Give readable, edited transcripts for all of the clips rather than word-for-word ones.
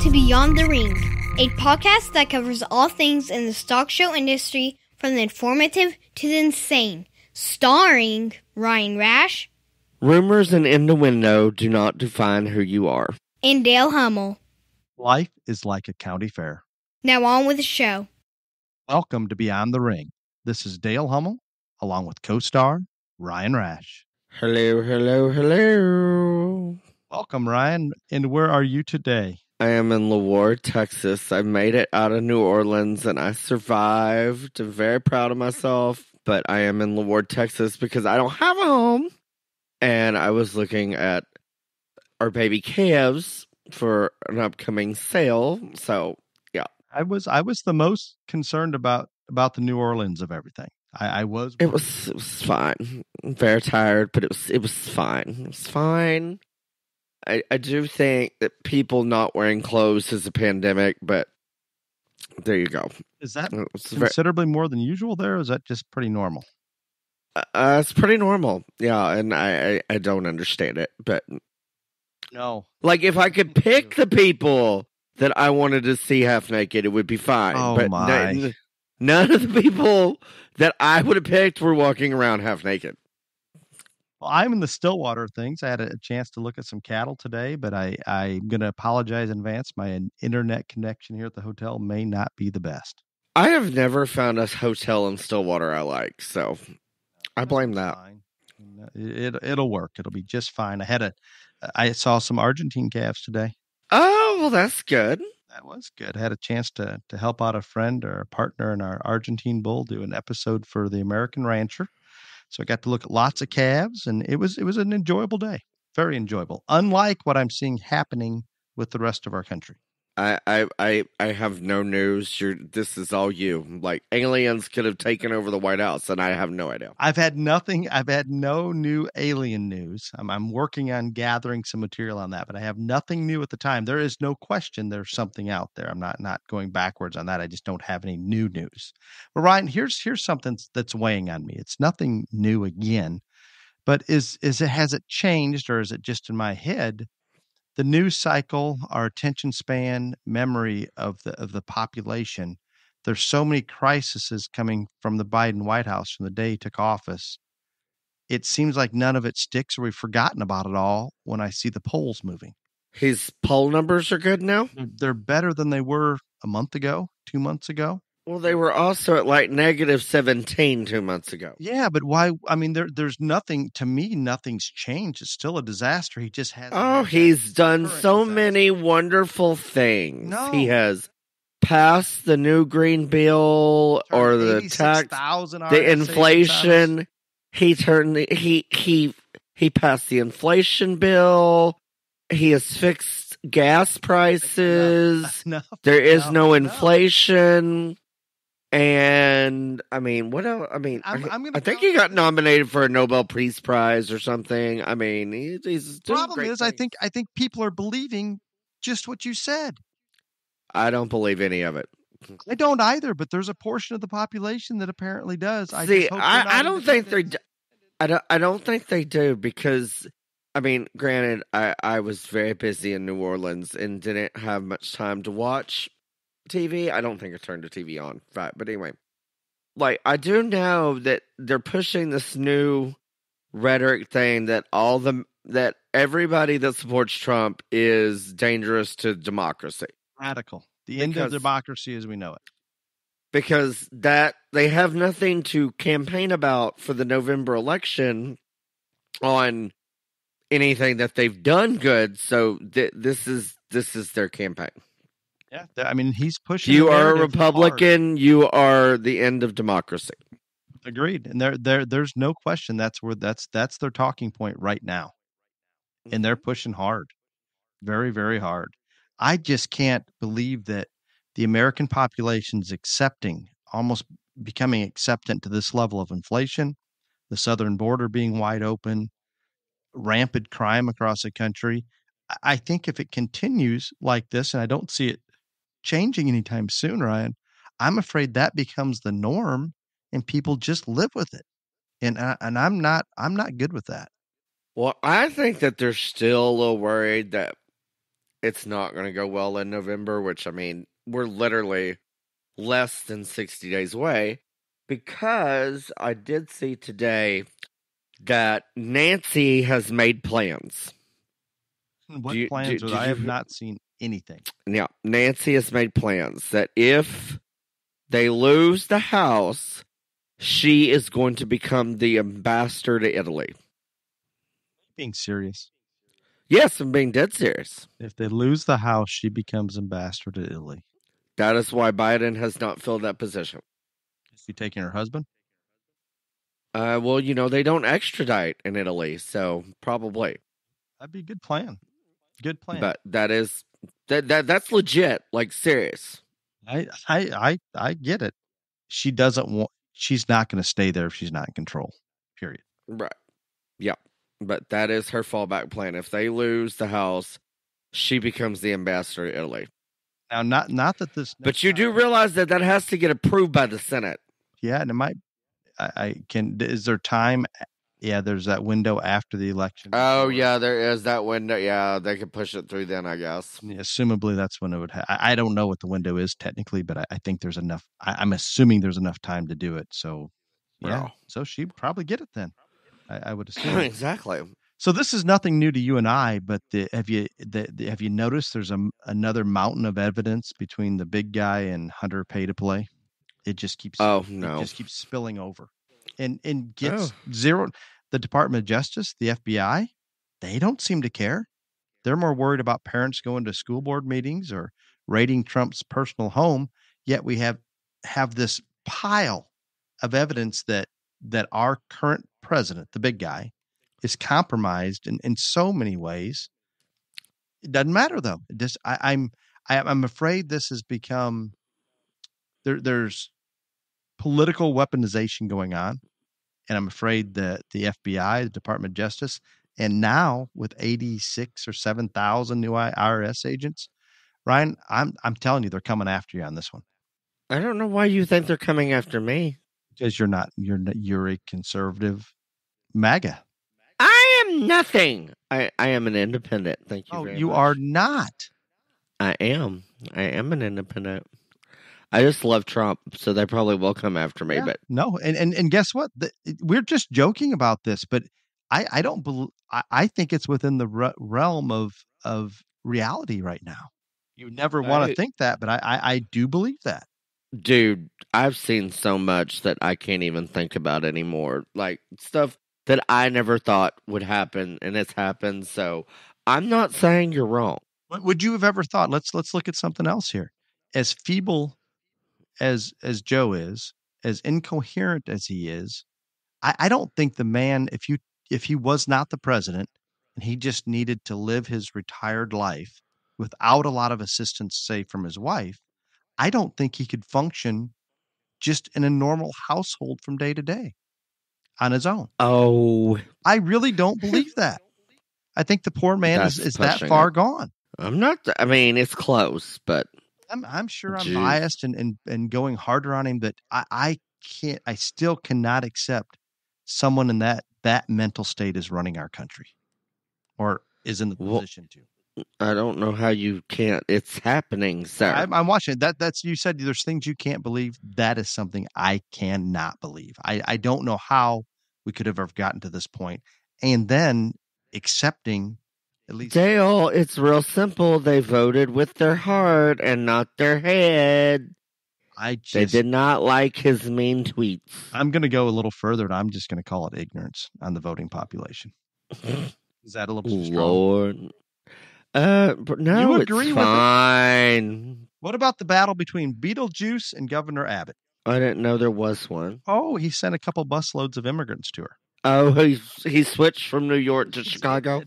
to Beyond the Ring, a podcast that covers all things in the stock show industry from the informative to the insane, starring Ryan Rash. Rumors and innuendo do not define who you are. And Dale Hummel. Life is like a county fair. Now on with the show. Welcome to Beyond the Ring. This is Dale Hummel, along with co-star Ryan Rash. Hello, hello, hello. Welcome, Ryan. And where are you today? I am in Leeward, Texas. I made it out of New Orleans and I survived. I'm very proud of myself, but I am in Leeward, Texas because I don't have a home. And I was looking at our baby calves for an upcoming sale. So, yeah. I was the most concerned about the New Orleans of everything. I was. It was fine. I'm very tired, but it was fine. It was fine. I do think that people not wearing clothes is a pandemic, but there you go. Is that considerably more than usual there, or is that just pretty normal? It's pretty normal. Yeah, and I don't understand it, but no. Like if I could pick the people that I wanted to see half naked, it would be fine. Oh but my. None of the people that I would have picked were walking around half naked. Well, I'm in the Stillwater things. I had a chance to look at some cattle today, but I'm going to apologize in advance. My internet connection here at the hotel may not be the best. I have never found a hotel in Stillwater I like, so I blame that. It'll work. It'll be just fine. I saw some Argentine calves today. Oh, well, that's good. That was good. I had a chance to help out a friend or a partner in our Argentine bull do an episode for the American Rancher. So I got to look at lots of calves, and it was an enjoyable day. Very enjoyable. Unlike what I'm seeing happening with the rest of our country. I have no news. This is all you. Like aliens could have taken over the White House, and I have no idea. I've had nothing. I've had no new alien news. I'm working on gathering some material on that, but I have nothing new at the time. There is no question there's something out there. I'm not going backwards on that. I just don't have any new news. But Ryan, here's something that's weighing on me. It's nothing new again, but has it changed, or is it just in my head? The news cycle, our attention span, memory of the population. There's so many crises coming from the Biden White House from the day he took office. It seems like none of it sticks, or we've forgotten about it all when I see the polls moving. His poll numbers are good now? They're better than they were a month ago, 2 months ago. Well, they were also at like -17 2 months ago. Yeah, but why? I mean, there's nothing, to me, nothing's changed. It's still a disaster. He just has. Oh, he's done so many wonderful things. No. He has passed the new green bill or the tax, the inflation. He passed the inflation bill. He has fixed gas prices. There is no inflation. And I mean, what else? I mean, I think he got nominated for a Nobel Peace Prize or something. I mean, he's doing problem great is, things. I think people are believing just what you said. I don't believe any of it. I don't either, but there's a portion of the population that apparently does. I don't think I don't think they do because, I mean, granted, I was very busy in New Orleans and didn't have much time to watch TV. I don't think I turned the TV on, right? But anyway, like I do know that they're pushing this new rhetoric thing that that everybody that supports Trump is dangerous to democracy. Radical. The end of democracy as we know it. Because that they have nothing to campaign about for the November election on anything that they've done good. So this is their campaign. Yeah, I mean, he's pushing. You are a Republican. Hard. You are the end of democracy. Agreed, and there's no question that's their talking point right now, and they're pushing hard, very, very hard. I just can't believe that the American population's almost becoming acceptant to this level of inflation, the southern border being wide open, rampant crime across the country. I think if it continues like this, and I don't see it changing anytime soon, Ryan, I'm afraid that becomes the norm and people just live with it. And I'm not good with that. Well, I think that they're still a little worried that it's not going to go well in November, which, I mean, we're literally less than 60 days away, because I did see today that Nancy has made plans. What plans? I have not seen anything. Yeah, Nancy has made plans that if they lose the House, she is going to become the ambassador to Italy. Being serious? Yes, I'm being dead serious. If they lose the House, she becomes ambassador to Italy. That is why Biden has not filled that position. Is she taking her husband? Well, you know, they don't extradite in Italy, so probably. That'd be a good plan. Good plan. But that's legit, like serious. I get it. She doesn't want. She's not going to stay there if she's not in control. Period. Right. Yeah. But that is her fallback plan. If they lose the House, she becomes the ambassador to Italy. Now, not that this. But you do realize that has to get approved by the Senate. Yeah, and it might. I can. Is there time? Yeah, there's that window after the election. Oh, yeah, there is that window. Yeah, they could push it through then, I guess. Yeah, assumably, that's when it would happen. I don't know what the window is technically, but I think there's enough. I'm assuming there's enough time to do it. So, yeah. Oh. So she'd probably get it then. I would assume. Exactly. So this is nothing new to you and I, but have you noticed there's another mountain of evidence between the big guy and Hunter Pay to Play? It just keeps it just keeps spilling over, and gets zero. The Department of Justice, the FBI, they don't seem to care. They're more worried about parents going to school board meetings or raiding Trump's personal home. Yet we have this pile of evidence that our current president, the big guy, is compromised in so many ways. It doesn't matter though. It just I'm afraid this has become there's political weaponization going on, and I'm afraid that the FBI, the Department of Justice, and now with 86 or 7,000 new IRS agents, Ryan, I'm telling you, they're coming after you on this one. I don't know why you think they're coming after me. Because you're a conservative MAGA. I am nothing. I am an independent. Thank you very much. You are not. I am an independent. I just love Trump, so they probably will come after me. Yeah. But no, and guess what? We're just joking about this, but I don't believe. I think it's within the realm of reality right now. You never want to think that, but I do believe that. Dude, I've seen so much that I can't even think about anymore. Like stuff that I never thought would happen, and it's happened. So I'm not saying you're wrong. What would you have ever thought? Let's look at something else here. As feeble as Joe is, as incoherent as he is, I don't think the man, if he was not the president and he just needed to live his retired life without a lot of assistance, say from his wife, I don't think he could function just in a normal household from day to day on his own. Oh, I really don't believe that. I think the poor man is that far gone. I'm not. I mean, it's close, but I'm sure I'm biased and going harder on him, but I can't. I still cannot accept someone in that mental state is running our country, or is in the position to. I don't know how you can't. It's happening, sir. I'm watching that. That's you said. There's things you can't believe. That is something I cannot believe. I don't know how we could have ever gotten to this point, and then accepting. At least Dale, it's real simple. They voted with their heart and not their head. They did not like his mean tweets. I'm going to go a little further, and I'm just going to call it ignorance on the voting population. Is that a little too strong? Lord. No, you agree it's fine. With it? What about the battle between Beetlejuice and Governor Abbott? I didn't know there was one. Oh, he sent a couple busloads of immigrants to her. Oh, he switched from New York to Chicago?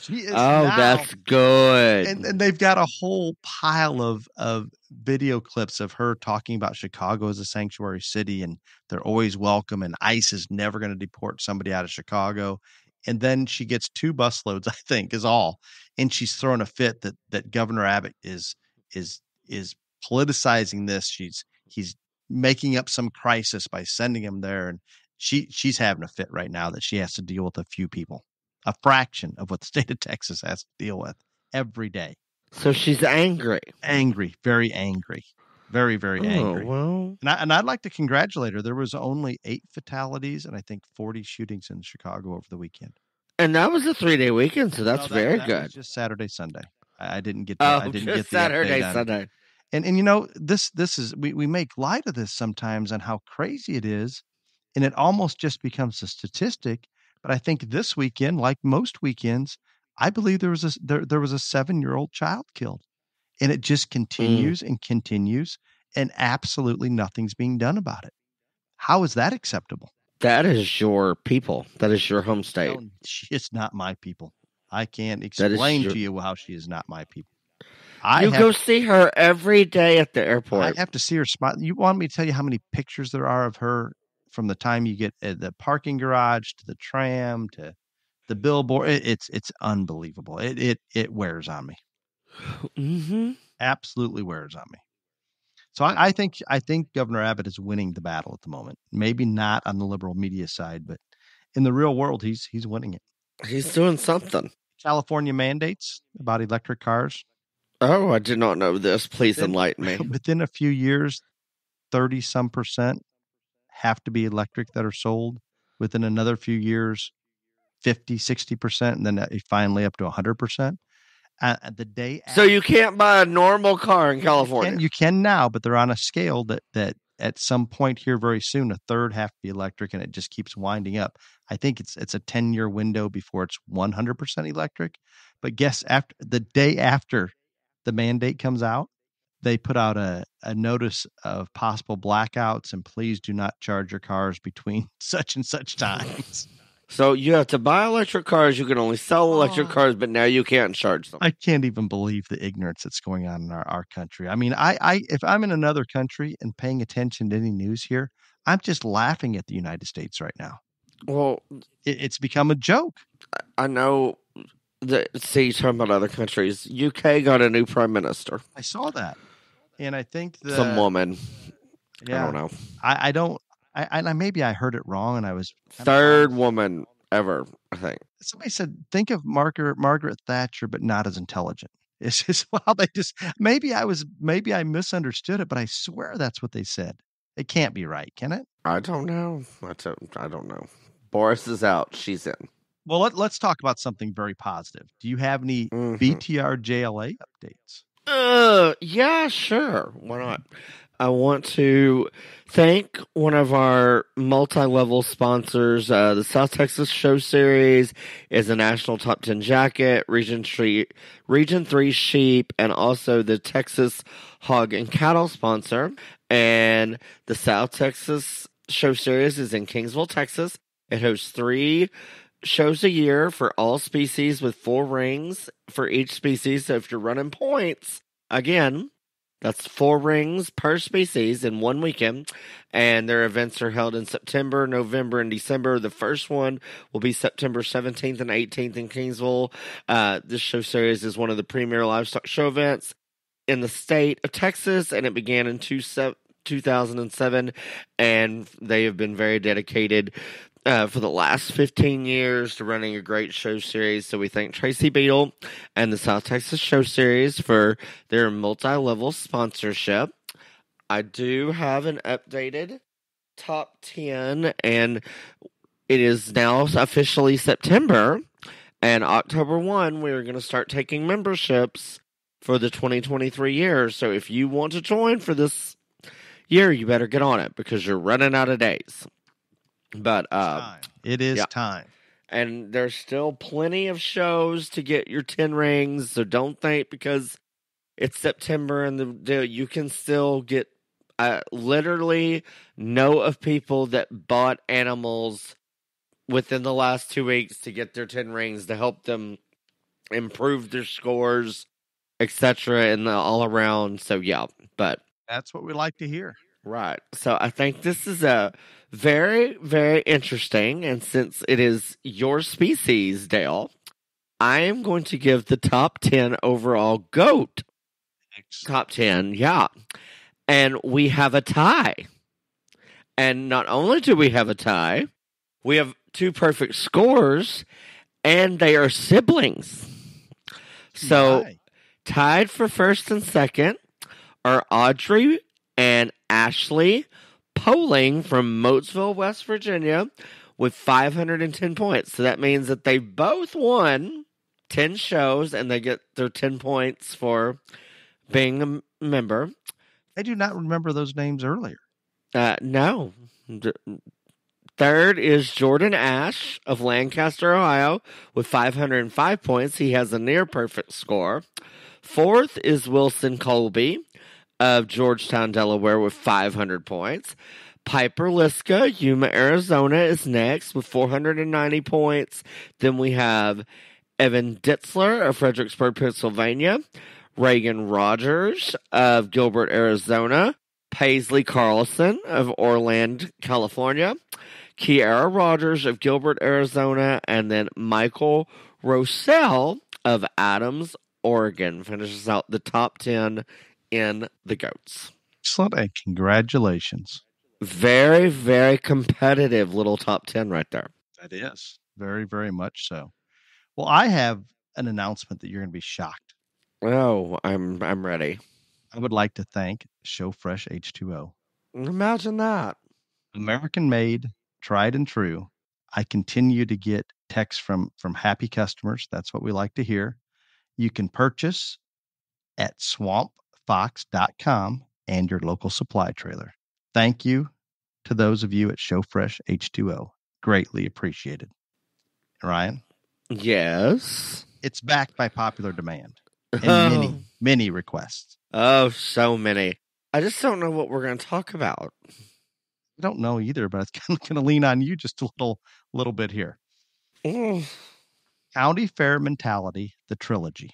That's good. And they've got a whole pile of video clips of her talking about Chicago as a sanctuary city, and they're always welcome, and ICE is never going to deport somebody out of Chicago. And then she gets 2 busloads, I think, is all. And she's throwing a fit that Governor Abbott is politicizing this. He's making up some crisis by sending him there, and she's having a fit right now that she has to deal with a few people. A fraction of what the state of Texas has to deal with every day. So she's angry. Angry, very angry. Very, very angry. Well. And I'd like to congratulate her. There was only 8 fatalities and I think 40 shootings in Chicago over the weekend. And that was a 3-day weekend, so that's very good. Was just Saturday, Sunday. I didn't get. The Saturday, Sunday. And this is we make light of this sometimes on how crazy it is, and it almost just becomes a statistic. But I think this weekend, like most weekends, I believe there was a 7-year-old child killed, and it just continues and continues, and absolutely nothing's being done about it. How is that acceptable? That is your people. That is your home state. No, she is not my people. I can't explain to you how she is not my people. You go see her every day at the airport. I have to see her smile. You want me to tell you how many pictures there are of her from the time you get at the parking garage to the tram to the billboard? It's unbelievable. It wears on me. Mm-hmm. Absolutely wears on me. So I think Governor Abbott is winning the battle at the moment. Maybe not on the liberal media side, but in the real world, he's winning it. He's doing something. California mandates about electric cars. Oh, I did not know this. Please enlighten me. Within a few years, 30% have to be electric that are sold. Within another few years, 50, 60%, and then finally up to 100%. The day after, so you can't buy a normal car in California. You can now, but they're on a scale that at some point here very soon, a third have to be electric, and it just keeps winding up. I think it's a 10-year window before it's 100% electric. But guess after the day after the mandate comes out, they put out a notice of possible blackouts and please do not charge your cars between such and such times. So you have to buy electric cars. You can only sell electric cars, but now you can't charge them. I can't even believe the ignorance that's going on in our country. I mean, if I'm in another country and paying attention to any news here, I'm just laughing at the United States right now. Well, it's become a joke. I know. You're talking about other countries. UK got a new prime minister. I saw that. And I think some woman. Yeah, I don't know. I don't. Maybe I heard it wrong, and I was third woman ever. I think somebody said, "Think of Margaret Thatcher, but not as intelligent." It's just maybe I misunderstood it, but I swear that's what they said. It can't be right, can it? I don't know. I don't know. Boris is out. She's in. Well, let's talk about something very positive. Do you have any BTR JLA updates? Yeah, sure. Why not? I want to thank one of our multi-level sponsors. The South Texas Show Series is a national top 10 jacket, Region 3 sheep, and also the Texas Hog and Cattle sponsor. And the South Texas Show Series is in Kingsville, Texas. It hosts 3 shows a year for all species with 4 rings for each species. So if you're running points, again, that's 4 rings per species in one weekend, and their events are held in September, November, and December. The first one will be September 17th and 18th in Kingsville. This show series is one of the premier livestock show events in the state of Texas, and it began in 2007, and they have been very dedicated for the last 15 years to running a great show series. So we thank Tracy Beadle and the South Texas Show Series for their multi-level sponsorship. I do have an updated top 10, and it is now officially September, and October 1, we're going to start taking memberships for the 2023 year. So if you want to join for this year, you better get on it because you're running out of days. But it is time. And there's still plenty of shows to get your 10 rings, so don't think because it's September and you can still get literally know of people that bought animals within the last 2 weeks to get their 10 rings to help them improve their scores, etc. and all around. So yeah, but that's what we like to hear. Right. So I think this is a very, very interesting. And since it is your species, Dale, I am going to give the top 10 overall GOAT. Top 10, yeah. And we have a tie. And not only do we have a tie, we have 2 perfect scores, and they are siblings. So Tied for first and second are Audrey and Ashley Poling from Moatesville, West Virginia, with 510 points. So that means that they both won 10 shows and they get their 10 points for being a member. I do not remember those names earlier. No. Third is Jordan Ash of Lancaster, Ohio, with 505 points. He has a near perfect score. Fourth is Wilson Colby of Georgetown, Delaware, with 500 points. Piper Liska, Yuma, Arizona, is next with 490 points. Then we have Evan Ditzler of Fredericksburg, Pennsylvania. Reagan Rogers of Gilbert, Arizona. Paisley Carlson of Orlando, California. Kiara Rogers of Gilbert, Arizona. And then Michael Rossell of Adams, Oregon finishes out the top 10 in the GOATs. Excellent, and congratulations. Very, very competitive little top 10 right there. That is. Very, very much so. Well, I have an announcement that you're going to be shocked. Oh, I'm ready. I would like to thank Show Fresh H2O. Imagine that. American made, tried and true. I continue to get texts from happy customers. That's what we like to hear. You can purchase at swampfox.com and your local supply trailer. Thank you to those of you at Show Fresh H2O. Greatly appreciated. Ryan? Yes. It's backed by popular demand and many requests. Oh, so many. I just don't know what we're going to talk about. I don't know either, but it's going to lean on you just a little bit here. County Fair Mentality, the Trilogy.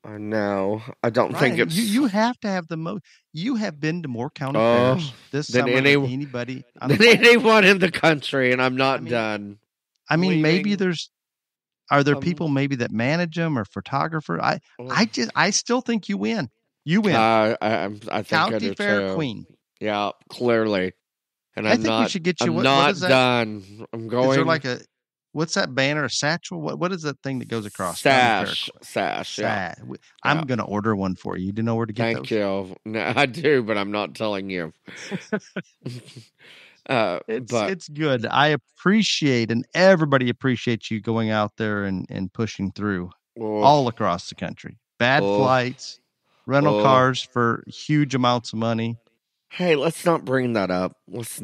I know. I don't think it's... You have to have the most... You have been to more county fairs this summer than anybody... Than anyone in the country, and I'm not done. I mean, maybe there's... Are there people maybe that manage them or photographer? I still think you win. You win. I think County I do Fair too. Queen. Yeah, clearly. And I think we should get you... I'm not done. I'm going... Is there like a... What's that banner? A satchel? What is that thing that goes across? Sash. Yeah. I'm going to order one for you. Do you know where to get those? Thank you. No, I do, but I'm not telling you. It's good. I appreciate, and everybody appreciates you going out there and pushing through all across the country. Bad flights, rental cars for huge amounts of money. Hey, let's not bring that up. Let's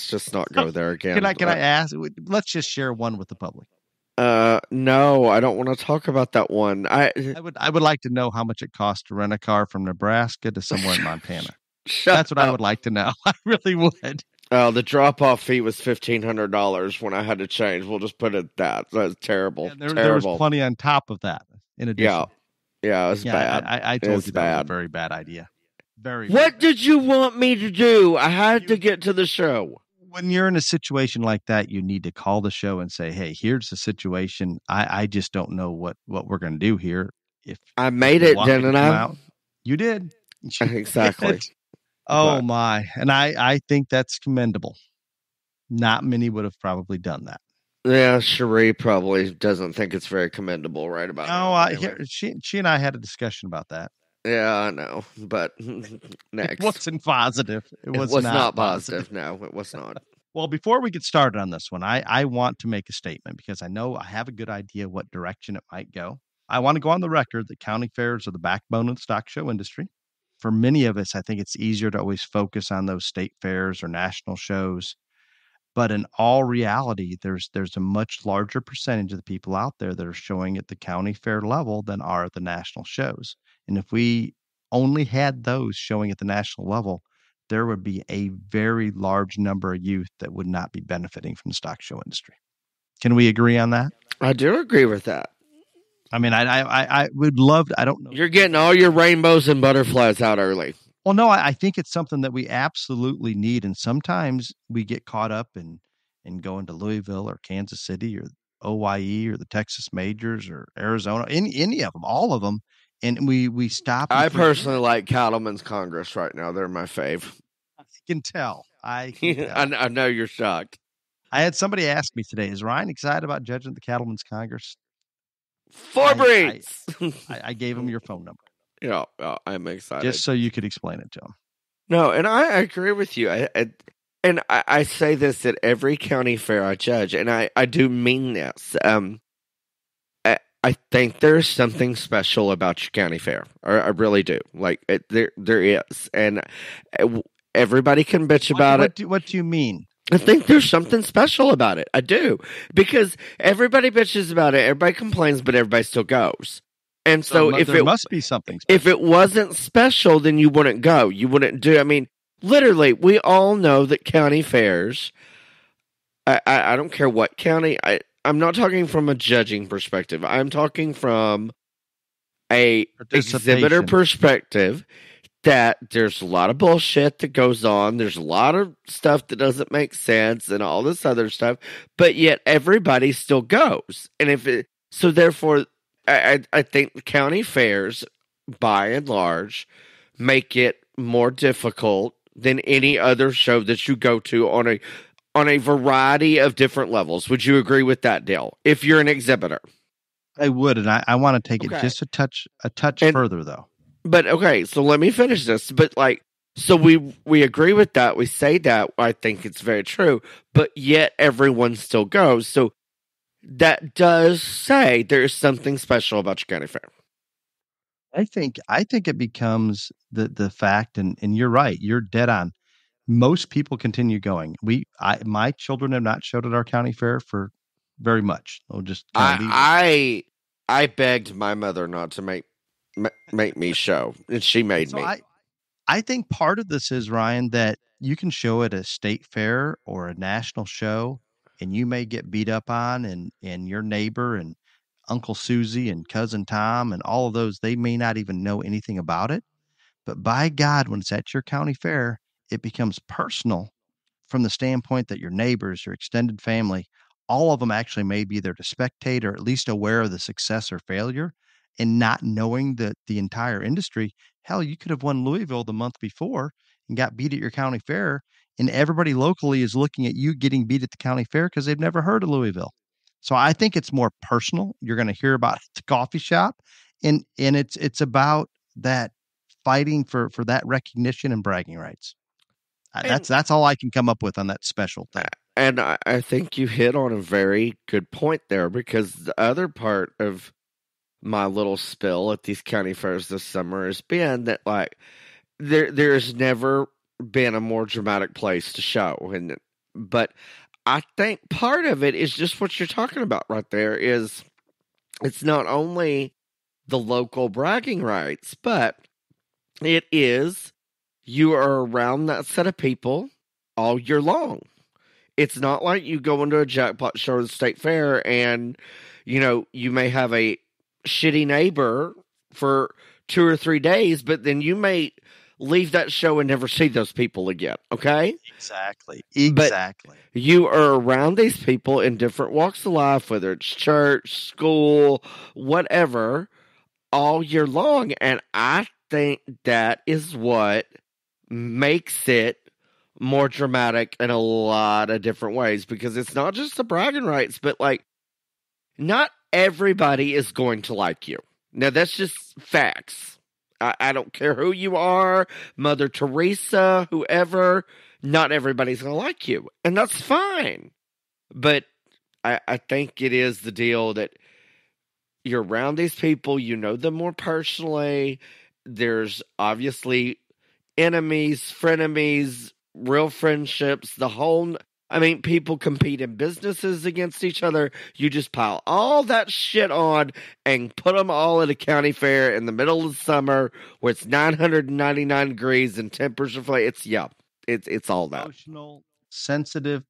just not go there again. Can I ask? Let's just share one with the public. No, I don't want to talk about that one. I would like to know how much it costs to rent a car from Nebraska to somewhere in Montana. That's what I would like to know. I really would. The drop-off fee was $1,500 when I had to change. We'll just put it at that. That's terrible. Yeah, there was plenty on top of that. In addition, yeah, it was bad. I told you that was a very bad idea. What did you want me to do? I had to get to the show. When you're in a situation like that, you need to call the show and say, "Hey, here's the situation. I just don't know what we're going to do here." If I made it, didn't I? You did. Exactly. Oh my! And I think that's commendable. Not many would have probably done that. Yeah, Cherie probably doesn't think it's very commendable, right about now. Anyway. She and I had a discussion about that. Yeah, I know, but next. It wasn't positive. It was not positive. No, it was not. Well, before we get started on this one, I want to make a statement because I know I have a good idea what direction it might go. I want to go on the record that county fairs are the backbone of the stock show industry. For many of us, I think it's easier to always focus on those state fairs or national shows. But in all reality, there's a much larger percentage of the people out there that are showing at the county fair level than are at the national shows. And if we only had those showing at the national level, there would be a very large number of youth that would not be benefiting from the stock show industry. Can we agree on that? I do agree with that. I mean, I would love to, I don't know. You're getting all your rainbows and butterflies out early. Well, no, I think it's something that we absolutely need. And sometimes we get caught up in going to Louisville or Kansas City or OYE or the Texas Majors or Arizona, any of them, all of them. And we stop. I personally like Cattlemen's Congress right now. They're my fave. I can tell. I know you're shocked. I had somebody ask me today, is Ryan excited about judging the Cattlemen's Congress? Four breeds. I gave him your phone number. I'm excited. Just so you could explain it to them. No, and I agree with you. I say this at every county fair I judge, and I do mean this. I think there's something special about your county fair. I really do. Like there is, and everybody can bitch about it. What do you mean? I think there's something special about it. I do, because everybody bitches about it, everybody complains, but everybody still goes. And so if there must be something special. If it wasn't special, then you wouldn't go. You wouldn't do. I mean, literally, we all know that county fairs. I don't care what county. I'm not talking from a judging perspective. I'm talking from a exhibitor perspective. That there's a lot of bullshit that goes on. There's a lot of stuff that doesn't make sense and all this other stuff, but yet everybody still goes. And so therefore, I think the county fairs, by and large, make it more difficult than any other show that you go to on a variety of different levels. Would you agree with that, Dale? If you're an exhibitor, I would, and I want to take it just a touch further, though. But okay, so let me finish this. But so we agree with that. We say that. I think it's very true. But yet everyone still goes. So that does say there is something special about your county fair. I think it becomes the fact, and you're right. You're dead on. Most people continue going. My children have not showed at our county fair for very much. I'll just I begged my mother not to make me show, and she made me. I think part of this is, Ryan, that you can show at a state fair or a national show, and you may get beat up on, and your neighbor and Uncle Susie and Cousin Tom and all of those, they may not even know anything about it. But by God, when it's at your county fair, it becomes personal from the standpoint that your neighbors, your extended family, all of them actually may be there to spectate or at least aware of the success or failure. And not knowing the entire industry, hell, you could have won Louisville the month before and got beat at your county fair, and everybody locally is looking at you getting beat at the county fair because they've never heard of Louisville. So I think it's more personal. You're going to hear about the coffee shop, and it's about that fighting for that recognition and bragging rights. That's all I can come up with on that special thing. And I think you hit on a very good point there, because the other part of my little spill at these county fairs this summer has been that there's never been a more dramatic place to show, but I think part of it is just what you're talking about right there. Is it's not only the local bragging rights, but it is you are around that set of people all year long. It's not like you go into a jackpot show or the state fair and you may have a shitty neighbor for 2 or 3 days, but then you may leave that show and never see those people again. Okay? Exactly. But you are around these people in different walks of life, whether it's church, school, whatever, all year long. And I think that is what makes it more dramatic in a lot of different ways, because it's not just the bragging rights, but not everybody is going to like you. Now, that's just facts. I don't care who you are, Mother Teresa, whoever, not everybody's going to like you. And that's fine. But I think it is the deal that you're around these people, you know them more personally. There's obviously enemies, frenemies, real friendships, people compete in businesses against each other. You just pile all that shit on and put them all at a county fair in the middle of the summer where it's 999 degrees and temperatures are it's all that. Emotional, sensitive.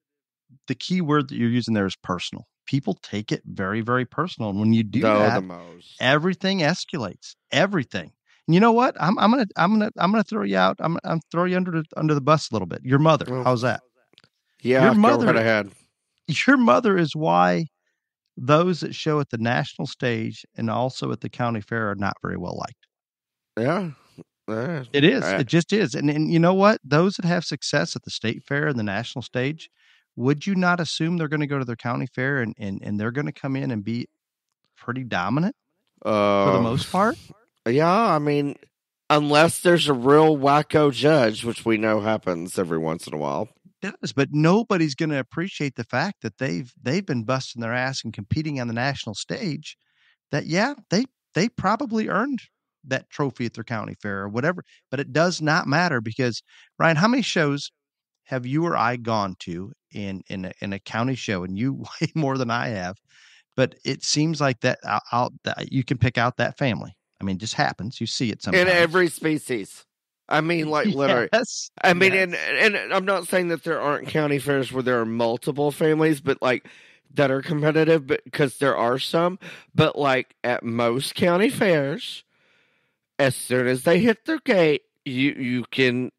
The key word that you're using there is personal. People take it very, very personal. And when you do that, everything escalates. Everything. And you know what? I'm gonna throw you out. I'm throw you under the bus a little bit. Your mother. How's that? Yeah, your mother. Go right ahead. Your mother is why those that show at the national stage and also at the county fair are not very well liked. Yeah. It is. It just is. And you know what? Those that have success at the state fair and the national stage, would you not assume they're going to go to their county fair and they're going to come in and be pretty dominant for the most part? Yeah, I mean, unless there's a real wacko judge, which we know happens every once in a while. It does, but nobody's going to appreciate the fact that they've been busting their ass and competing on the national stage. That yeah, they probably earned that trophy at their county fair or whatever. But it does not matter because Ryan, how many shows have you or I gone to in a county show, and you way more than I have? But it seems like that that you can pick out that family. I mean, it just happens. You see it sometimes. In every species. I mean, like literally. Yes. I mean, Yes. and I'm not saying that there aren't county fairs where there are multiple families, but like that are competitive, because there are some. But like at most county fairs, as soon as they hit their gate, you can.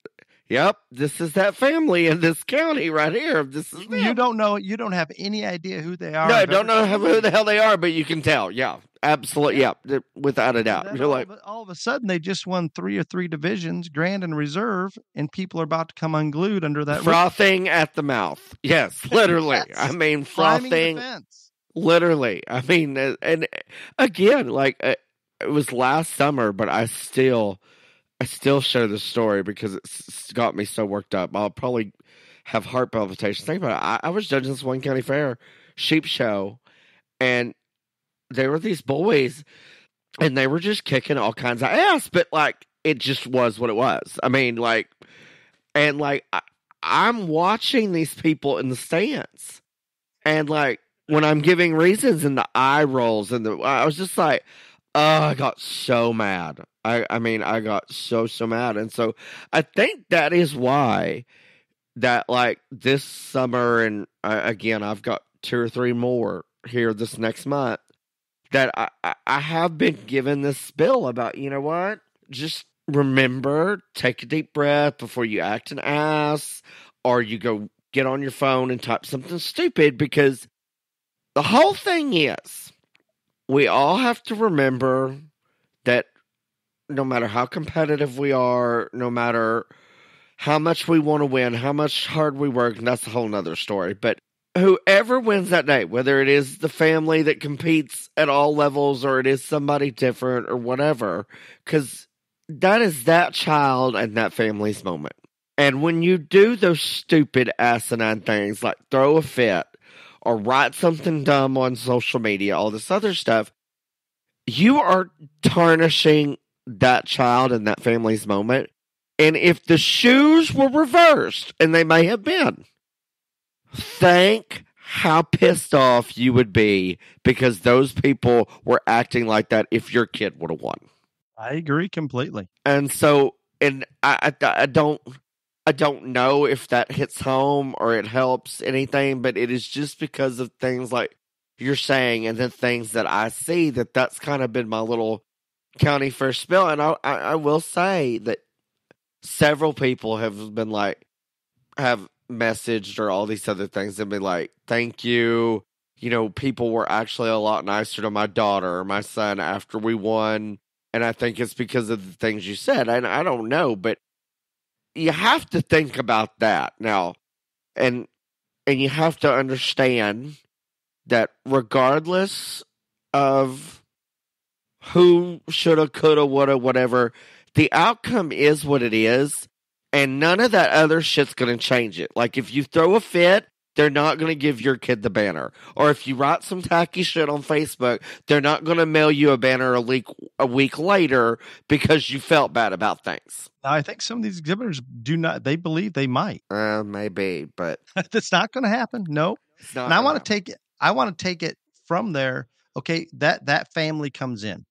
Yep, this is that family in this county right here. This is them. You don't know. You don't have any idea who they are. No, I don't know who the hell they are, but you can tell. Yeah, absolutely. Yeah, without a doubt. You're like, all of a sudden they just won 3 divisions, Grand and Reserve, and people are about to come unglued under that frothing at the mouth. Yes, literally. Yes. I mean, Climbing the frothing. fence. Literally. I mean, and again, like it was last summer, but I still share the story because it's got me so worked up. I'll probably have heart palpitations. Think about it. I was judging this one county fair sheep show, and there were these boys, and they were just kicking all kinds of ass, but like it just was what it was. I mean, like, and like I'm watching these people in the stands, and like when I'm giving reasons and the eye rolls, and I was just like, oh, I got so mad. I mean, I got so mad. And so I think that is why that like this summer, and again, I've got 2 or 3 more here this next month, that I have been given this spill about, you know what? Just remember, take a deep breath before you act an ass, or you go get on your phone and type something stupid, because the whole thing is, we all have to remember that no matter how competitive we are, no matter how much we want to win, how much hard we work, and that's a whole nother story. But whoever wins that day, whether it is the family that competes at all levels or it is somebody different or whatever, because that is that child and that family's moment. And when you do those stupid asinine things like throw a fit or write something dumb on social media, all this other stuff, you are tarnishing that child and that family's moment. And if the shoes were reversed, and they may have been, think how pissed off you would be because those people were acting like that if your kid would have won. I agree completely. And so, and I don't know if that hits home or it helps anything, but it is just because of things like you're saying, and then things that I see, that's kind of been my little county fair spill. And I will say that several people have been like, have messaged or all these other things and been like, thank you. You know, people were actually a lot nicer to my daughter or my son after we won. And I think it's because of the things you said. And I don't know, but you have to think about that now. And you have to understand that regardless of who shoulda, coulda, woulda, whatever, the outcome is what it is, and none of that other shit's going to change it. Like, if you throw a fit, they're not going to give your kid the banner. Or if you write some tacky shit on Facebook, they're not going to mail you a banner a week later because you felt bad about things. Now, I think some of these exhibitors they believe they might. Maybe, but that's not going to happen. No. It's not. And I want to take it from there. Okay, that family comes in.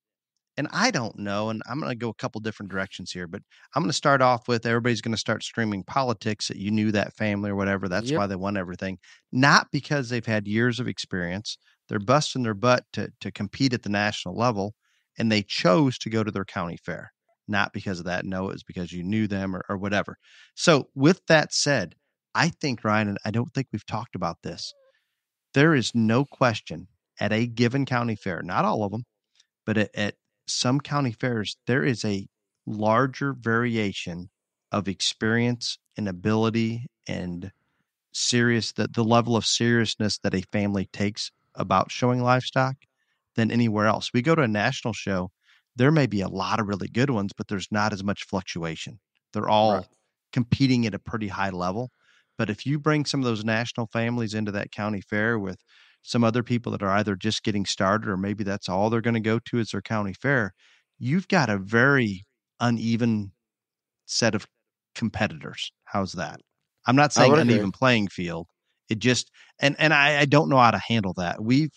And I don't know, and I'm going to go a couple different directions here, but I'm going to start off with everybody's going to start streaming politics that you knew that family or whatever. That's why they won everything. Not because they've had years of experience. They're busting their butt to compete at the national level, and they chose to go to their county fair. Not because of that. No, it was because you knew them or whatever. So with that said, I think, Ryan, and I don't think we've talked about this, there is no question at a given county fair, not all of them, but at some county fairs, there is a larger variation of experience and ability and the level of seriousness that a family takes about showing livestock than anywhere else. We go to a national show, there may be a lot of really good ones, but there's not as much fluctuation. They're all Right. competing at a pretty high level. But if you bring some of those national families into that county fair with some other people that are either just getting started or maybe that's all they're going to go to is their county fair, you've got a very uneven set of competitors. How's that? I'm not I saying would agree. uneven playing field. It just and I don't know how to handle that. We've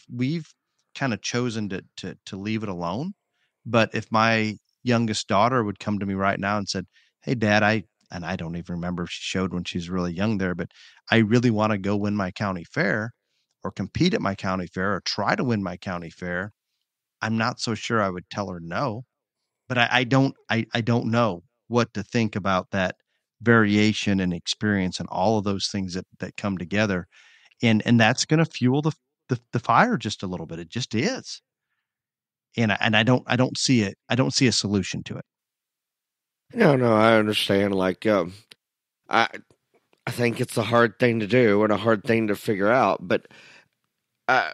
kind of chosen to leave it alone. But if my youngest daughter would come to me right now and said, "Hey, Dad, I don't even remember if she showed when she was really young there, but I really want to go win my county fair or compete at my county fair or try to win my county fair." I'm not so sure I would tell her no, but I don't know what to think about that variation and experience and all of those things that come together. And that's going to fuel the fire just a little bit. It just is. And I don't see it. I don't see a solution to it. No, I understand. Like, I I think it's a hard thing to do and a hard thing to figure out. But uh,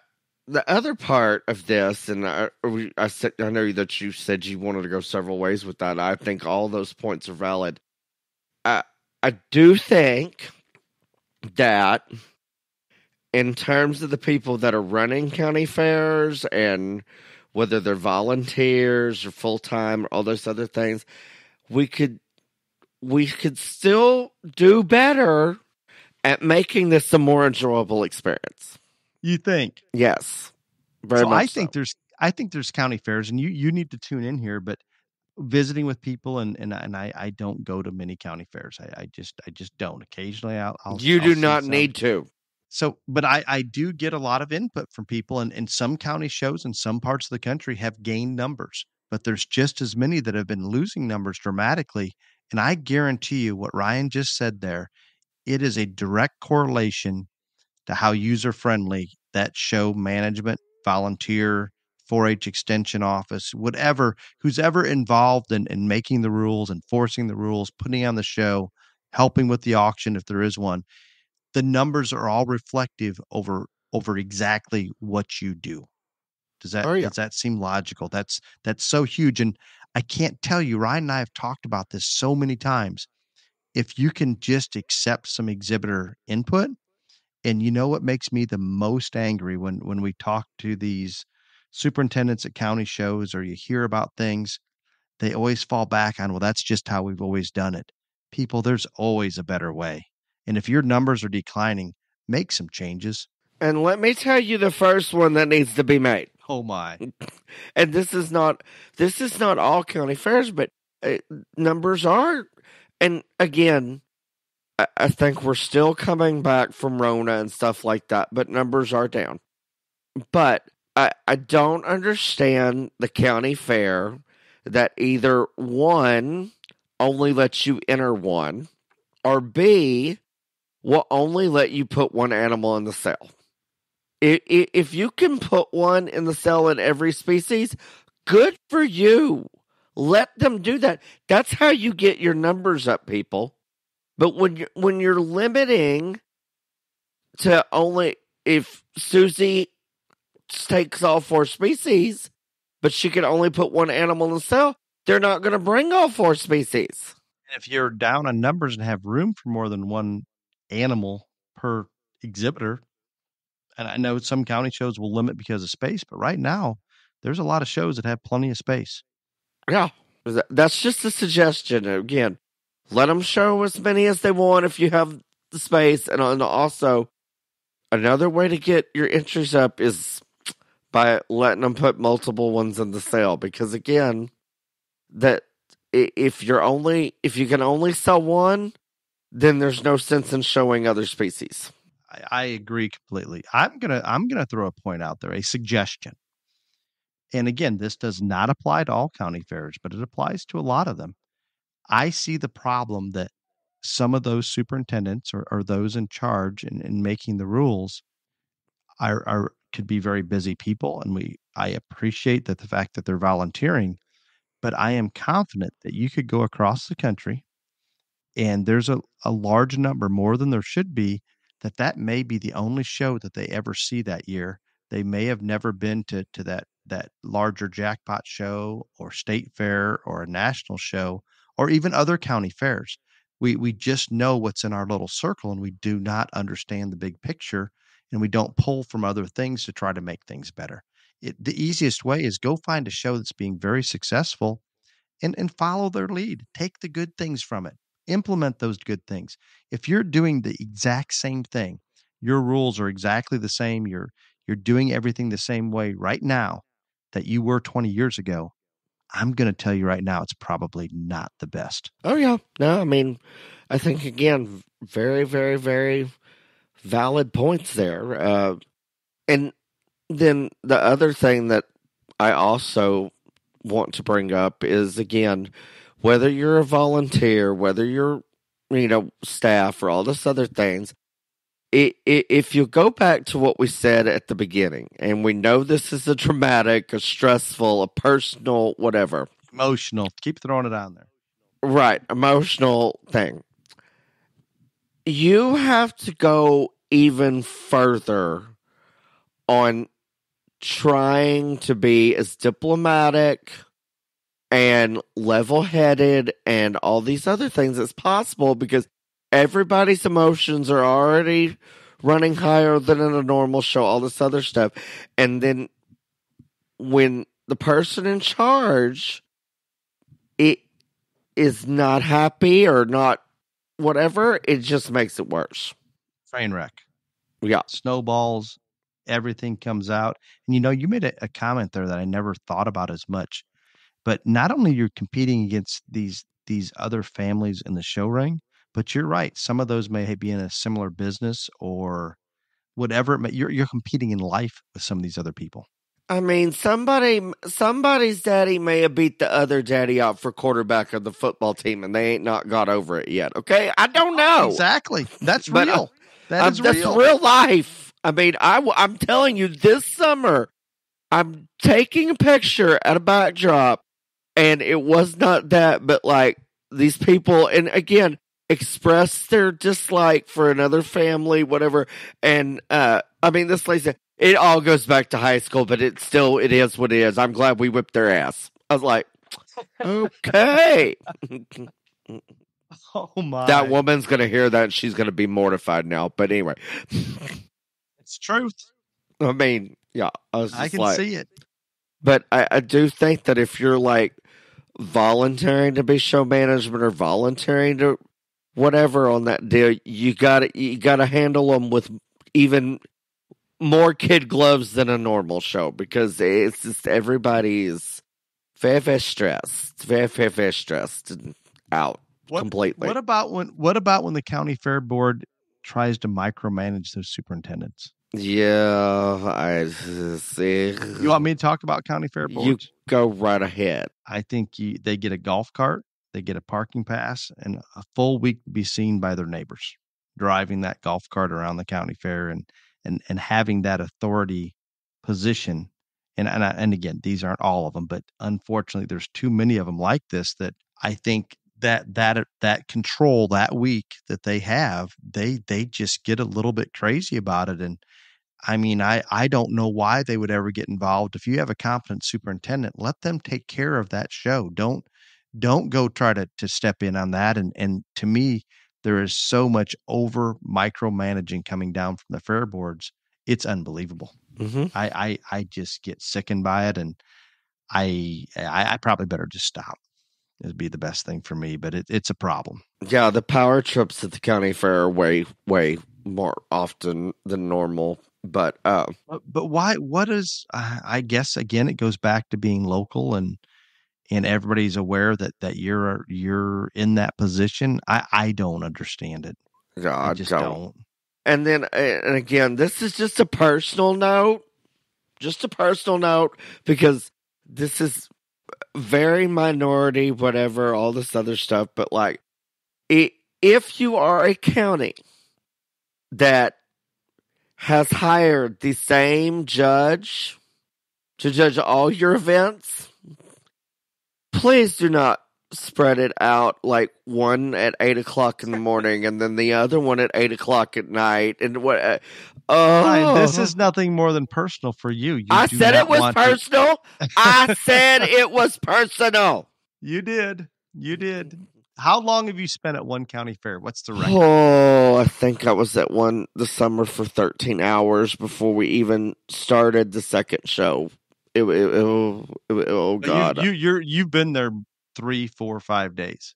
the other part of this, and I know that you said you wanted to go several ways with that. I think all those points are valid. I I do think that in terms of the people that are running county fairs and whether they're volunteers or full time or all those other things, we could we could still do better at making this a more enjoyable experience. You think? Yes, very So much so. I think there's county fairs, and you need to tune in here. But visiting with people, and I don't go to many county fairs. I just don't. Occasionally, You I'll do see not some. need to. So, but I do get a lot of input from people, and some county shows in some parts of the country have gained numbers, but there's just as many that have been losing numbers dramatically. And I guarantee you what Ryan just said there, it is a direct correlation to how user friendly that show management, volunteer, 4-H extension office, whatever, who's ever involved in making the rules, enforcing the rules, putting on the show, helping with the auction if there is one, the numbers are all reflective over exactly what you do. Oh yeah, Does that seem logical? That's so huge. And I can't tell you, Ryan and I have talked about this so many times. If you can just accept some exhibitor input, and you know what makes me the most angry when we talk to these superintendents at county shows or you hear about things, they always fall back on, well, that's just how we've always done it. People, there's always a better way. And if your numbers are declining, make some changes. and let me tell you the first one that needs to be made. Oh my. And this is not all county fairs, but numbers are. And again, I think we're still coming back from Rona and stuff like that, but numbers are down. But I don't understand the county fair that either one only lets you enter one, or B will only let you put one animal in the cell. If you can put one in the cell in every species, good for you. Let them do that. That's how you get your numbers up, people. But when you're limiting to only if Susie takes all four species, but she can only put one animal in the cell, they're not going to bring all four species. If you're down on numbers and have room for more than one animal per exhibitor, and I know some county shows will limit because of space, but right now there's a lot of shows that have plenty of space. Yeah, that's just a suggestion. Again, let them show as many as they want if you have the space, and also another way to get your entries up is by letting them put multiple ones in the sale. Because again, that if you can only sell one, then there's no sense in showing other species. I agree completely. I'm gonna throw a point out there, a suggestion. And again, this does not apply to all county fairs, but it applies to a lot of them. I see the problem that some of those superintendents or those in charge in making the rules are could be very busy people, and I appreciate that the fact that they're volunteering, but I am confident that you could go across the country and there's a large number, more than there should be, that may be the only show that they ever see that year. They may have never been to that that larger jackpot show or state fair or a national show or even other county fairs. We just know what's in our little circle, and we do not understand the big picture, and we don't pull from other things to try to make things better. The easiest way is go find a show that's being very successful and follow their lead. Take the good things from it. Implement those good things. If you're doing the exact same thing, your rules are exactly the same, you're doing everything the same way right now that you were 20 years ago, I'm going to tell you right now, it's probably not the best. Oh, yeah. No, I mean, I think, again, very, very, very valid points there. And then the other thing that I also want to bring up is, again, whether you're a volunteer, whether you're, staff or all this other things, if you go back to what we said at the beginning, and we know this is a dramatic, a stressful, a personal, whatever. Emotional. Keep throwing it on there. Right. Emotional thing. You have to go even further on trying to be as diplomatic and level-headed and all these other things as possible, because everybody's emotions are already running higher than in a normal show, all this other stuff. And then when the person in charge is not happy or not whatever, it just makes it worse. Train wreck. Yeah. Snowballs. Everything comes out. And you made a comment there that I never thought about as much. But not only you're competing against these other families in the show ring, but you're right. Some of those may be in a similar business or whatever. You're competing in life with some of these other people. I mean, somebody's daddy may have beat the other daddy out for quarterback of the football team, and they ain't not got over it yet. Okay, I don't know exactly. That's real. That's real life. I mean, I'm telling you, this summer, I'm taking a picture at a backdrop, and it was not that, but like these people, and again, express their dislike for another family, whatever. And I mean, this lady said, it all goes back to high school, but it is what it is. I'm glad we whipped their ass. I was like, okay. Oh my. That woman's going to hear that and she's going to be mortified now. But anyway. It's truth. I mean, yeah. I can see it. But I do think that if you're like volunteering to be show management or volunteering to whatever on that deal, you gotta handle them with even more kid gloves than a normal show, because it's just everybody's very stressed and out completely. What about when the county fair board tries to micromanage those superintendents? Yeah, I see. You want me to talk about county fair boards? You go right ahead. I think they get a golf cart, they get a parking pass, and a full week to be seen by their neighbors, driving that golf cart around the county fair and having that authority position. And again, these aren't all of them, but unfortunately, there's too many of them like this that I think that control that week that they have, they just get a little bit crazy about it. And I mean, I don't know why they would ever get involved. If you have a competent superintendent, let them take care of that show. Don't go try to step in on that. And to me, there is so much over micromanaging coming down from the fair boards. It's unbelievable. Mm-hmm. I just get sickened by it, and I probably better just stop. It'd be the best thing for me, but it's a problem. Yeah, the power trips at the county fair are way, way more often than normal. But why? What is? I guess again, it goes back to being local and everybody's aware that you're in that position. I don't understand it. Yeah, I just don't. And then, and again, this is just a personal note, because this is very minority, whatever, all this other stuff. But like, if you are a county that has hired the same judge to judge all your events, please do not spread it out, like one at 8 o'clock in the morning, and then the other one at 8 o'clock at night, and what? Ryan, this Oh, is nothing more than personal for you. You I do said it not was want personal. I said it was personal. You did. You did. How long have you spent at one county fair? What's the record? Oh, I think I was at one this summer for 13 hours before we even started the second show. Oh So God. you've been there 3, 4, 5 days.